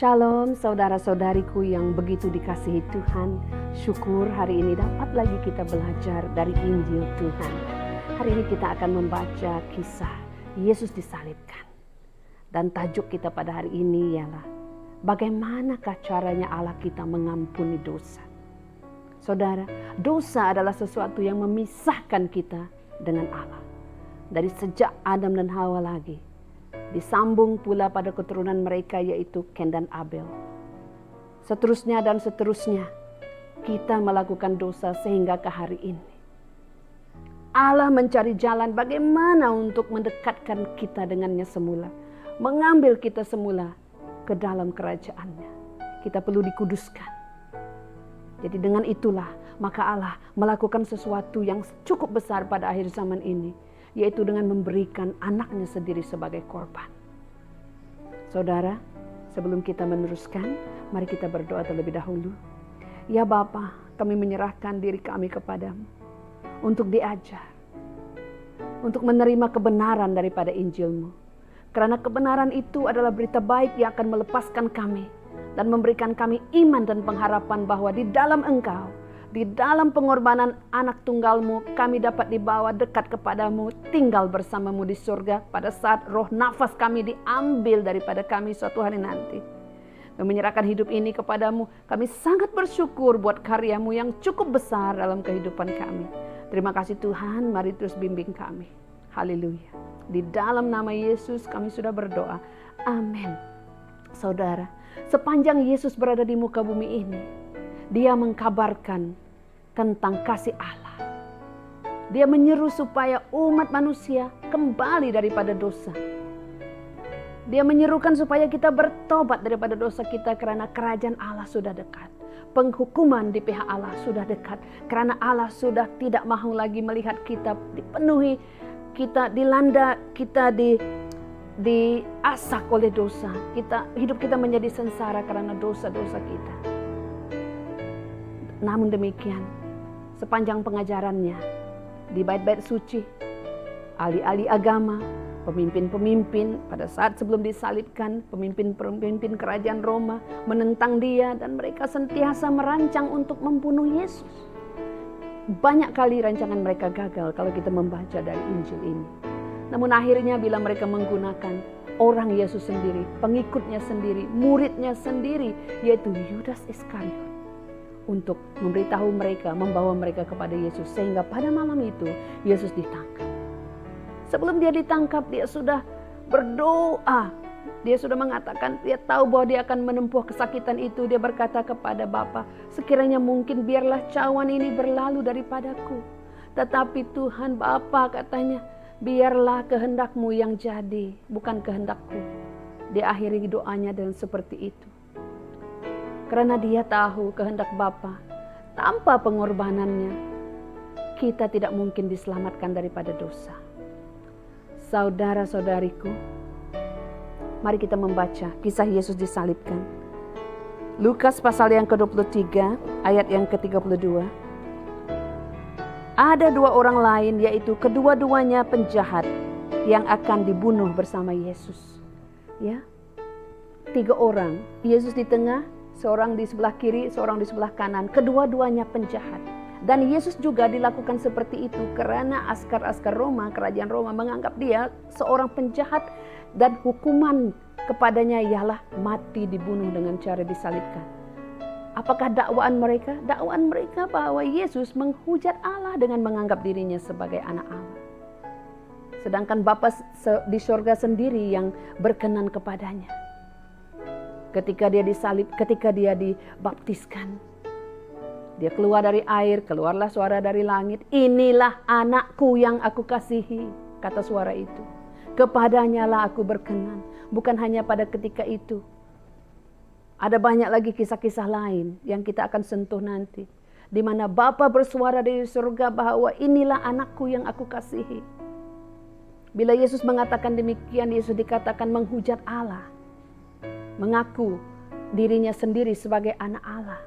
Shalom saudara-saudariku yang begitu dikasihi Tuhan. Syukur hari ini dapat lagi kita belajar dari Injil Tuhan. Hari ini kita akan membaca kisah Yesus disalibkan. Dan tajuk kita pada hari ini ialah bagaimanakah caranya Allah kita mengampuni dosa. Saudara, dosa adalah sesuatu yang memisahkan kita dengan Allah. Dari sejak Adam dan Hawa lagi. Disambung pula pada keturunan mereka yaitu Ken dan Abel. Seterusnya dan seterusnya kita melakukan dosa sehingga ke hari ini. Allah mencari jalan bagaimana untuk mendekatkan kita dengannya semula. Mengambil kita semula ke dalam kerajaannya. Kita perlu dikuduskan. Jadi dengan itulah maka Allah melakukan sesuatu yang cukup besar pada akhir zaman ini. Yaitu dengan memberikan anaknya sendiri sebagai korban. Saudara, sebelum kita meneruskan, mari kita berdoa terlebih dahulu. Ya Bapa, kami menyerahkan diri kami kepadamu. Untuk diajar. Untuk menerima kebenaran daripada Injil-Mu. Karena kebenaran itu adalah berita baik yang akan melepaskan kami. Dan memberikan kami iman dan pengharapan bahwa di dalam Engkau, di dalam pengorbanan anak tunggal-Mu, kami dapat dibawa dekat kepadamu, tinggal bersamamu di surga pada saat roh nafas kami diambil daripada kami suatu hari nanti. Kami menyerahkan hidup ini kepadamu, kami sangat bersyukur buat karya-Mu yang cukup besar dalam kehidupan kami. Terima kasih Tuhan, mari terus bimbing kami. Haleluya. Di dalam nama Yesus kami sudah berdoa. Amin. Saudara, sepanjang Yesus berada di muka bumi ini, Dia mengkabarkan tentang kasih Allah. Dia menyeru supaya umat manusia kembali daripada dosa. Dia menyerukan supaya kita bertobat daripada dosa kita karena kerajaan Allah sudah dekat. Penghukuman di pihak Allah sudah dekat. Karena Allah sudah tidak mahu lagi melihat kita dipenuhi, kita dilanda, kita diasak oleh dosa. Hidup kita menjadi sengsara karena dosa-dosa kita. Namun demikian, sepanjang pengajarannya di bait-bait suci, ahli-ahli agama, pemimpin-pemimpin pada saat sebelum disalibkan, pemimpin-pemimpin kerajaan Roma menentang dia dan mereka sentiasa merancang untuk membunuh Yesus. Banyak kali rancangan mereka gagal kalau kita membaca dari Injil ini. Namun akhirnya bila mereka menggunakan orang Yesus sendiri, pengikutnya sendiri, muridnya sendiri, yaitu Yudas Iskariot. Untuk memberitahu mereka, membawa mereka kepada Yesus. Sehingga pada malam itu Yesus ditangkap. Sebelum dia ditangkap, dia sudah berdoa. Dia sudah mengatakan, dia tahu bahwa dia akan menempuh kesakitan itu. Dia berkata kepada Bapa, sekiranya mungkin biarlah cawan ini berlalu daripadaku. Tetapi Tuhan Bapa katanya, biarlah kehendak-Mu yang jadi, bukan kehendak-Ku. Dia akhiri doanya dengan seperti itu. Karena dia tahu kehendak Bapa, tanpa pengorbanannya, kita tidak mungkin diselamatkan daripada dosa. Saudara-saudariku, mari kita membaca kisah Yesus disalibkan. Lukas pasal yang ke-23, ayat yang ke-32. Ada dua orang lain, yaitu kedua-duanya penjahat yang akan dibunuh bersama Yesus. Ya, 3 orang, Yesus di tengah, seorang di sebelah kiri, seorang di sebelah kanan. Kedua-duanya penjahat. Dan Yesus juga dilakukan seperti itu karena askar-askar Roma, kerajaan Roma menganggap dia seorang penjahat. Dan hukuman kepadanya ialah mati, dibunuh dengan cara disalibkan. Apakah dakwaan mereka? Dakwaan mereka bahwa Yesus menghujat Allah dengan menganggap dirinya sebagai anak Allah. Sedangkan Bapa di surga sendiri yang berkenan kepadanya. Ketika dia disalib, ketika dia dibaptiskan, dia keluar dari air, keluarlah suara dari langit. Inilah anakku yang aku kasihi, kata suara itu. Kepadanya lah aku berkenan. Bukan hanya pada ketika itu. Ada banyak lagi kisah-kisah lain yang kita akan sentuh nanti. Di mana Bapa bersuara dari surga bahwa inilah anakku yang aku kasihi. Bila Yesus mengatakan demikian, Yesus dikatakan menghujat Allah. Mengaku dirinya sendiri sebagai anak Allah.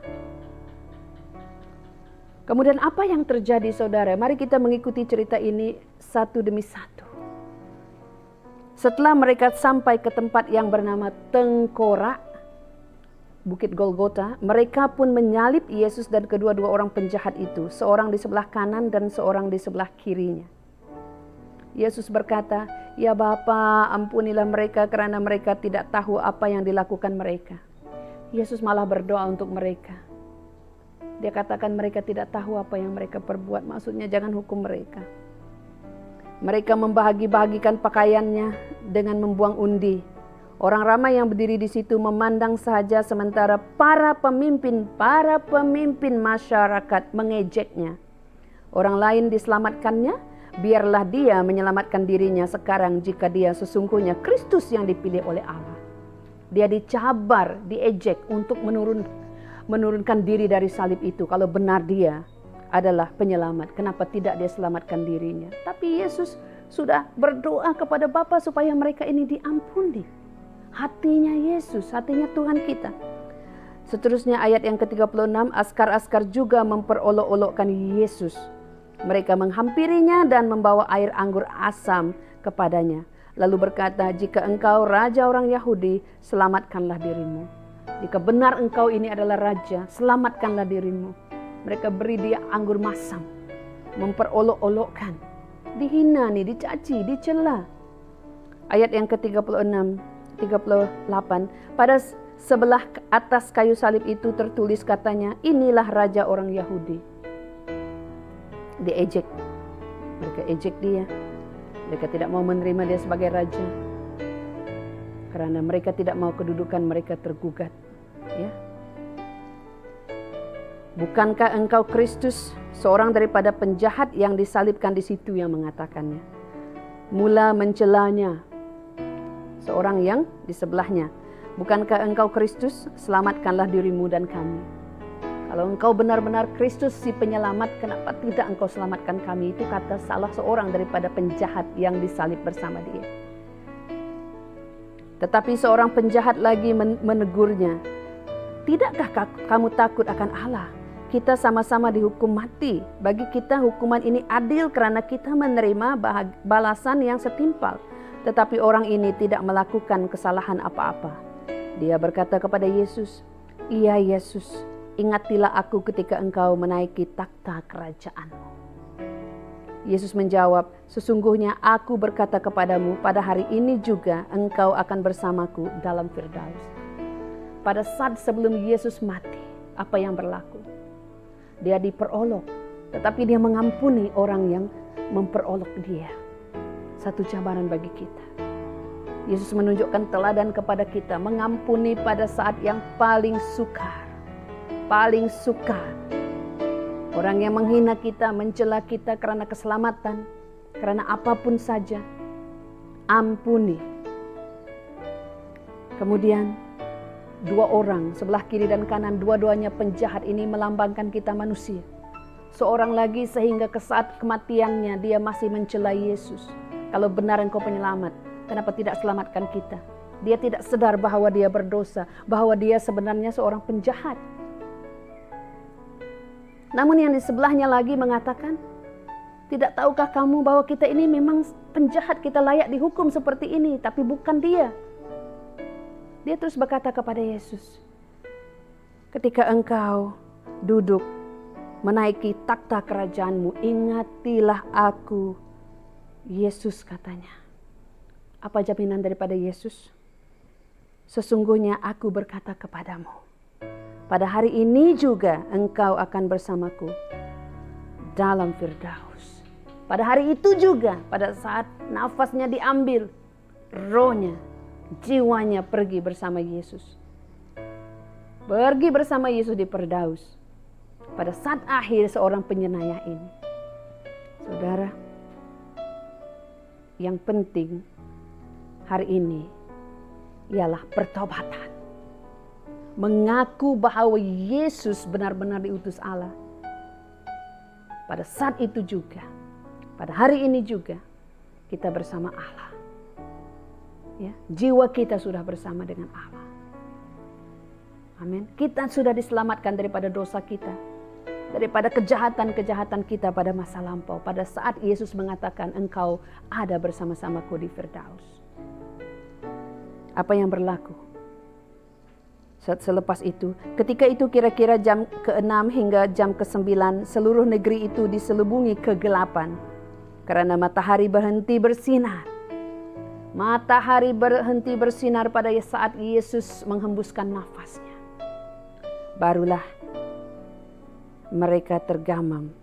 Kemudian apa yang terjadi saudara? Mari kita mengikuti cerita ini satu demi satu. Setelah mereka sampai ke tempat yang bernama Tengkorak, Bukit Golgota, mereka pun menyalib Yesus dan kedua-dua orang penjahat itu, seorang di sebelah kanan dan seorang di sebelah kirinya. Yesus berkata, "Ya Bapa, ampunilah mereka karena mereka tidak tahu apa yang dilakukan mereka." Yesus malah berdoa untuk mereka. Dia katakan mereka tidak tahu apa yang mereka perbuat, maksudnya jangan hukum mereka. Mereka membagi-bagikan pakaiannya dengan membuang undi. Orang ramai yang berdiri di situ memandang saja sementara para pemimpin masyarakat mengejeknya. Orang lain diselamatkannya, biarlah dia menyelamatkan dirinya sekarang jika dia sesungguhnya Kristus yang dipilih oleh Allah. Dia dicabar, diejek untuk menurunkan diri dari salib itu. Kalau benar dia adalah penyelamat, kenapa tidak dia selamatkan dirinya? Tapi Yesus sudah berdoa kepada Bapa supaya mereka ini diampuni. Hatinya Yesus, hatinya Tuhan kita. Seterusnya ayat yang ke-36, askar-askar juga memperolok-olokkan Yesus. Mereka menghampirinya dan membawa air anggur asam kepadanya. Lalu berkata, "Jika engkau raja orang Yahudi, selamatkanlah dirimu. Jika benar engkau ini adalah raja, selamatkanlah dirimu." Mereka beri dia anggur masam, memperolok-olokkan. Dihina nih, dicaci, dicela. Ayat yang ke-36, 38, pada sebelah atas kayu salib itu tertulis katanya, "Inilah raja orang Yahudi." Diejek. Mereka ejek dia. Mereka tidak mau menerima dia sebagai raja. Karena mereka tidak mau kedudukan mereka tergugat. Ya. "Bukankah engkau Kristus?" Seorang daripada penjahat yang disalibkan di situ yang mengatakannya. Mula mencelanya seorang yang di sebelahnya. "Bukankah engkau Kristus? Selamatkanlah dirimu dan kami. Kalau engkau benar-benar Kristus si penyelamat, kenapa tidak engkau selamatkan kami?" Itu kata salah seorang daripada penjahat yang disalib bersama dia. Tetapi seorang penjahat lagi menegurnya, "Tidakkah kamu takut akan Allah? Kita sama-sama dihukum mati. Bagi kita hukuman ini adil karena kita menerima balasan yang setimpal. Tetapi orang ini tidak melakukan kesalahan apa-apa." Dia berkata kepada Yesus, "Iya Yesus, ingatilah aku ketika engkau menaiki takhta kerajaan-Mu." Yesus menjawab, "Sesungguhnya aku berkata kepadamu, pada hari ini juga engkau akan bersamaku dalam Firdaus." Pada saat sebelum Yesus mati, apa yang berlaku? Dia diperolok, tetapi dia mengampuni orang yang memperolok dia. Satu cabaran bagi kita. Yesus menunjukkan teladan kepada kita, mengampuni pada saat yang paling sukar. Paling sukar. Orang yang menghina kita, mencela kita karena keselamatan, karena apapun saja, ampuni. Kemudian dua orang sebelah kiri dan kanan, dua-duanya penjahat ini melambangkan kita manusia. Seorang lagi sehingga ke saat kematiannya dia masih mencela Yesus. "Kalau benar engkau penyelamat, kenapa tidak selamatkan kita?" Dia tidak sadar bahwa dia berdosa, bahwa dia sebenarnya seorang penjahat. Namun yang di sebelahnya lagi mengatakan, "Tidak tahukah kamu bahwa kita ini memang penjahat, kita layak dihukum seperti ini, tapi bukan dia." Dia terus berkata kepada Yesus, "Ketika engkau duduk menaiki takhta kerajaan-Mu, ingatilah aku." Yesus katanya. Apa jaminan daripada Yesus? "Sesungguhnya aku berkata kepadamu, pada hari ini juga engkau akan bersamaku dalam Firdaus." Pada hari itu juga, pada saat nafasnya diambil, rohnya, jiwanya pergi bersama Yesus. Pergi bersama Yesus di Firdaus. Pada saat akhir seorang penyenayah ini. Saudara, yang penting hari ini ialah pertobatan. Mengaku bahwa Yesus benar-benar diutus Allah. Pada saat itu juga, pada hari ini juga, kita bersama Allah. Ya, jiwa kita sudah bersama dengan Allah. Amin. Kita sudah diselamatkan daripada dosa kita, daripada kejahatan-kejahatan kita pada masa lampau. Pada saat Yesus mengatakan, "Engkau ada bersama-samaku di Firdaus." Apa yang berlaku? Selepas itu, ketika itu kira-kira jam ke-6 hingga jam ke-9, seluruh negeri itu diselubungi kegelapan. Karena matahari berhenti bersinar. Matahari berhenti bersinar pada saat Yesus menghembuskan nafasnya. Barulah mereka tergamam.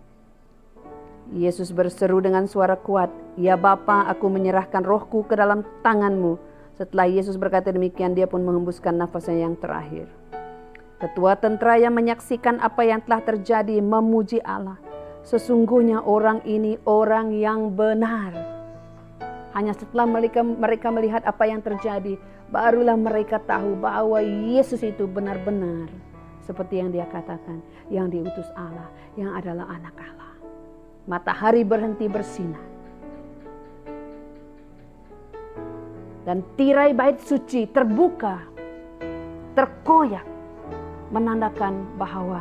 Yesus berseru dengan suara kuat, "Ya Bapa, aku menyerahkan rohku ke dalam tangan-Mu." Setelah Yesus berkata demikian, dia pun menghembuskan nafasnya yang terakhir. Ketua tentara yang menyaksikan apa yang telah terjadi memuji Allah. Sesungguhnya orang ini orang yang benar. Hanya setelah mereka melihat apa yang terjadi, barulah mereka tahu bahwa Yesus itu benar-benar seperti yang dia katakan, yang diutus Allah, yang adalah anak Allah. Matahari berhenti bersinar. Dan tirai bait suci terbuka, terkoyak, menandakan bahwa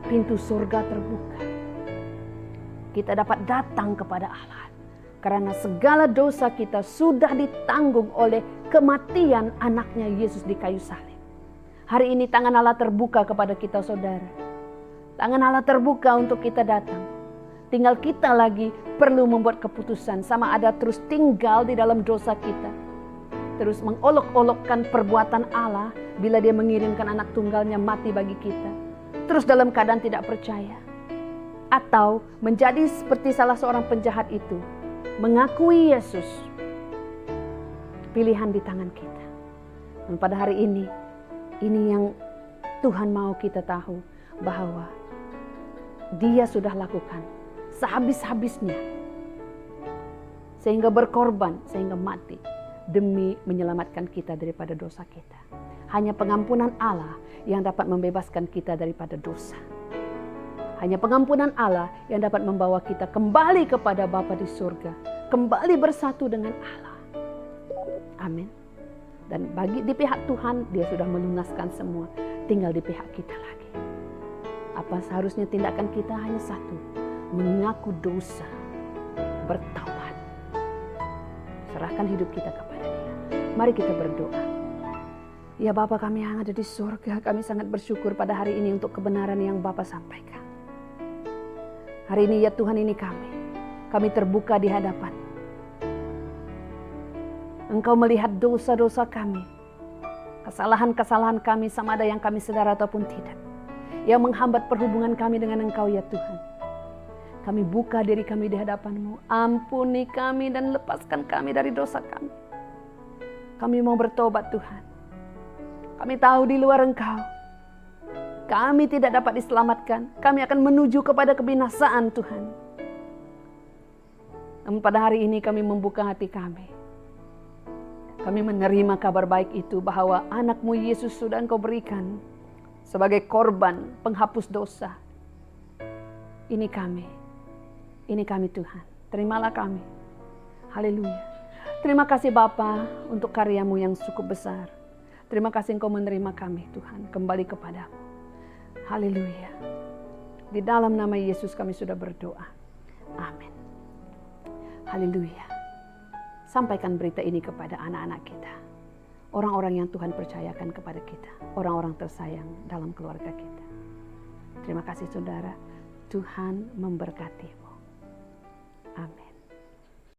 pintu surga terbuka. Kita dapat datang kepada Allah karena segala dosa kita sudah ditanggung oleh kematian anaknya Yesus di kayu salib. Hari ini tangan Allah terbuka kepada kita, saudara. Tangan Allah terbuka untuk kita datang. Tinggal kita lagi perlu membuat keputusan, sama ada terus tinggal di dalam dosa kita, terus mengolok-olokkan perbuatan Allah bila dia mengirimkan anak tunggalnya mati bagi kita, terus dalam keadaan tidak percaya, atau menjadi seperti salah seorang penjahat itu, mengakui Yesus. Pilihan di tangan kita. Dan pada hari ini yang Tuhan mau kita tahu, bahwa Dia sudah lakukan sehabis-habisnya, sehingga berkorban, sehingga mati demi menyelamatkan kita daripada dosa kita. Hanya pengampunan Allah yang dapat membebaskan kita daripada dosa. Hanya pengampunan Allah yang dapat membawa kita kembali kepada Bapa di surga, kembali bersatu dengan Allah. Amin. Dan di pihak Tuhan, Dia sudah melunaskan semua, tinggal di pihak kita lagi. Apa seharusnya tindakan kita? Hanya satu: mengaku dosa, bertaubat, serahkan hidup kita kepada Dia. Mari kita berdoa. Ya Bapa kami yang ada di surga, kami sangat bersyukur pada hari ini untuk kebenaran yang Bapa sampaikan. Hari ini ya Tuhan, ini kami terbuka di hadapan. Engkau melihat dosa-dosa kami, kesalahan-kesalahan kami, sama ada yang kami sadar ataupun tidak, yang menghambat perhubungan kami dengan Engkau ya Tuhan. Kami buka diri kami di hadapan-Mu. Ampuni kami dan lepaskan kami dari dosa kami. Kami mau bertobat Tuhan. Kami tahu di luar Engkau kami tidak dapat diselamatkan. Kami akan menuju kepada kebinasaan Tuhan. Namun pada hari ini kami membuka hati kami. Kami menerima kabar baik itu bahwa anak-Mu Yesus sudah Engkau berikan sebagai korban penghapus dosa. Ini kami Tuhan, terimalah kami. Haleluya. Terima kasih Bapa untuk karya-Mu yang cukup besar. Terima kasih Engkau menerima kami Tuhan, kembali kepadamu. Haleluya. Di dalam nama Yesus kami sudah berdoa. Amin. Haleluya. Sampaikan berita ini kepada anak-anak kita, orang-orang yang Tuhan percayakan kepada kita, orang-orang tersayang dalam keluarga kita. Terima kasih saudara, Tuhan memberkatimu. Amin.